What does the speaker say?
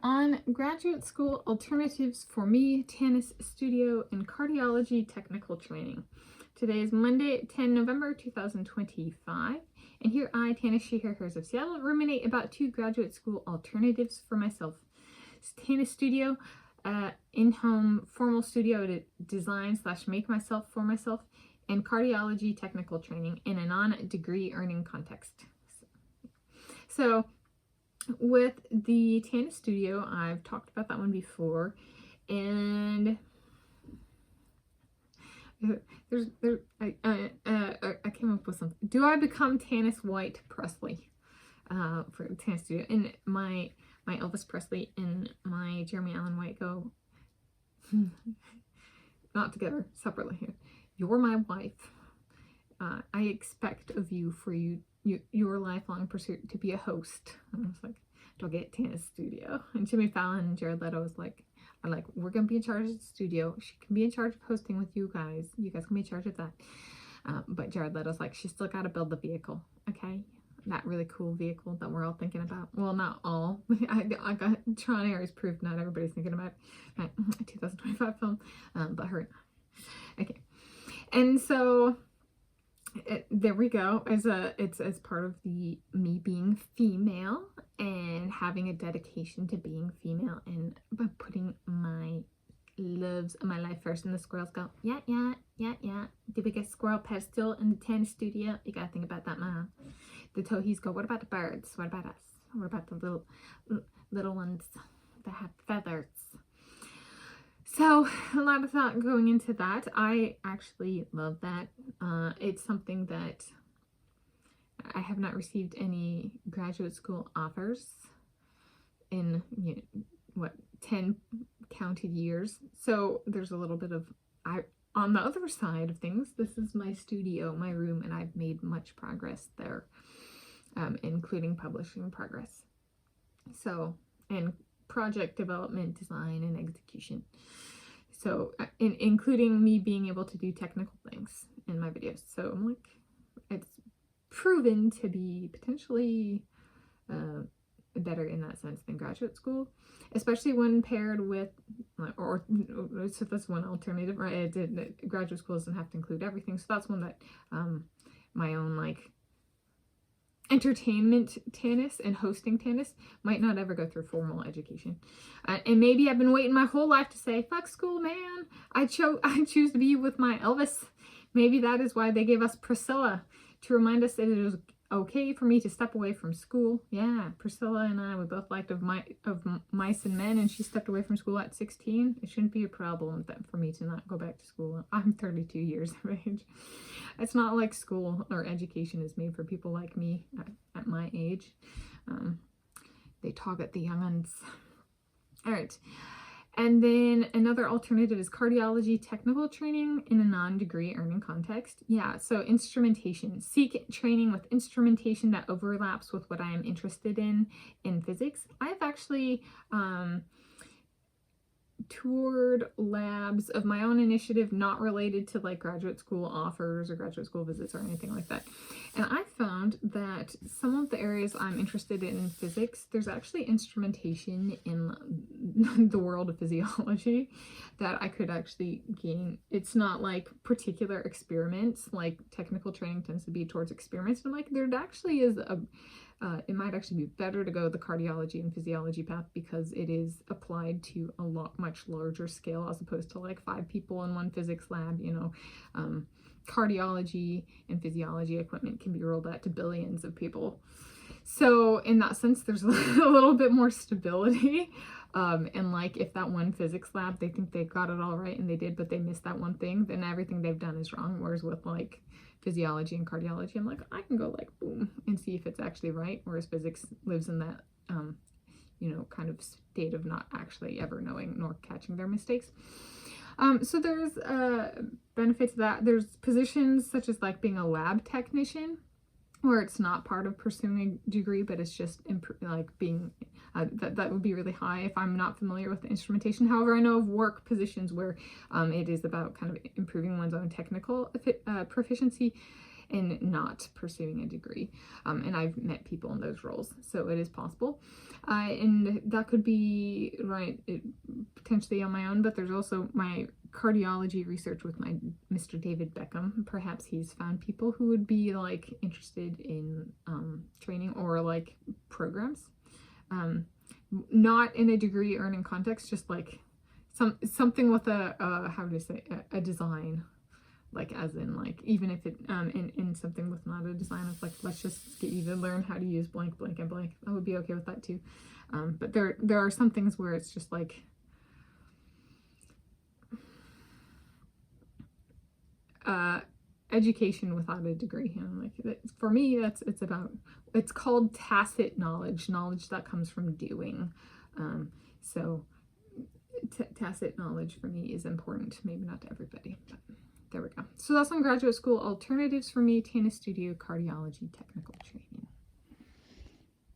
On graduate school alternatives for me, Tanis Studio, and cardiology technical training. Today is Monday, 10 November 2025, and here I, Tanis Sheeher of Seattle, ruminate about 2 graduate school alternatives for myself. Tanis Studio, in-home formal studio to design / make myself for myself, and cardiology technical training in a non-degree earning context. So with the Tanis Studio, I've talked about that one before, and I came up with something. Do I become Tanis White Presley for Tanis Studio? And my Elvis Presley and my Jeremy Allen White go not together, separately. You're my wife. I expect of you for your lifelong pursuit to be a host. And I was like, don't get Tanis Studio. And Jimmy Fallon and Jared Leto was like, we're gonna be in charge of the studio. She can be in charge of hosting with you guys. You guys can be in charge of that. But Jared Leto's like, she's still got to build the vehicle, okay? That really cool vehicle that we're all thinking about. Well, not all. I got Tron Ares proved not everybody's thinking about 2025 film, but her. Okay, and so. There we go. It's as part of me being female and having a dedication to being female and by putting my loves of my life first. And the squirrels go, yeah. Did we get squirrel pedestal in the Tanis Studio? You gotta think about that, Mom. The Tohees go, what about the birds? What about us? What about the little ones that have feathers? So a lot of thought going into that. I actually love that. It's something that I have not received any graduate school offers in 10 counted years. So there's a little bit of on the other side of things. This is my studio, my room, and I've made much progress there, including publishing progress. So and project development, design, and execution. So, including me being able to do technical things in my videos. So I'm like, it's proven to be potentially better in that sense than graduate school, especially when paired with, so that's one alternative, right? Graduate school doesn't have to include everything. So that's one that my own entertainment Tanis and hosting Tanis might not ever go through formal education. And maybe I've been waiting my whole life to say, fuck school, man. I choose to be with my Elvis. Maybe that is why they gave us Priscilla, to remind us that it was okay for me to step away from school. Yeah, Priscilla and I, we both liked of Mice and Men, and she stepped away from school at 16. It shouldn't be a problem for me to not go back to school. I'm 32 years of age. It's not like school or education is made for people like me at my age. They target the young'uns. All right. And then another alternative is cardiology technical training in a non-degree earning context. Yeah, so instrumentation. Seek training with instrumentation that overlaps with what I am interested in physics. I've actually toured labs of my own initiative, not related to graduate school offers or graduate school visits or anything like that. And I found that some of the areas I'm interested in physics, there's actually instrumentation in the world of physiology that I could actually gain. It's not like particular experiments, like technical training tends to be towards experiments. And there actually is it might actually be better to go the cardiology and physiology path because it is applied to a much larger scale as opposed to 5 people in one physics lab. Cardiology and physiology equipment can be rolled out to billions of people. So in that sense, there's a little bit more stability. And if that one physics lab, they think they got it all right and they did, but they missed that one thing, then everything they've done is wrong. Whereas with physiology and cardiology, I'm I can go boom and see if it's actually right. Whereas physics lives in that, kind of state of not actually ever knowing nor catching their mistakes. So there's benefits to that. There's positions such as being a lab technician, where it's not part of pursuing a degree, but it's just being that would be really high if I'm not familiar with the instrumentation. However, I know of work positions where it is about kind of improving one's own technical proficiency, and not pursuing a degree. And I've met people in those roles, so it is possible. And that could be potentially on my own, but there's also my cardiology research with my Mr. David Beckham. Perhaps he's found people who would be like interested in training or like programs, not in a degree earning context, just like something with a design, like as in like, even if it in something with not a design of like, let's just get you to learn how to use blank, blank, and blank. I would be okay with that too. But there are some things where it's just like education without a degree. Like for me, it's called tacit knowledge that comes from doing. So tacit knowledge for me is important, maybe not to everybody, but there we go. So that's on graduate school alternatives for me: Tanis Studio, cardiology, technical training.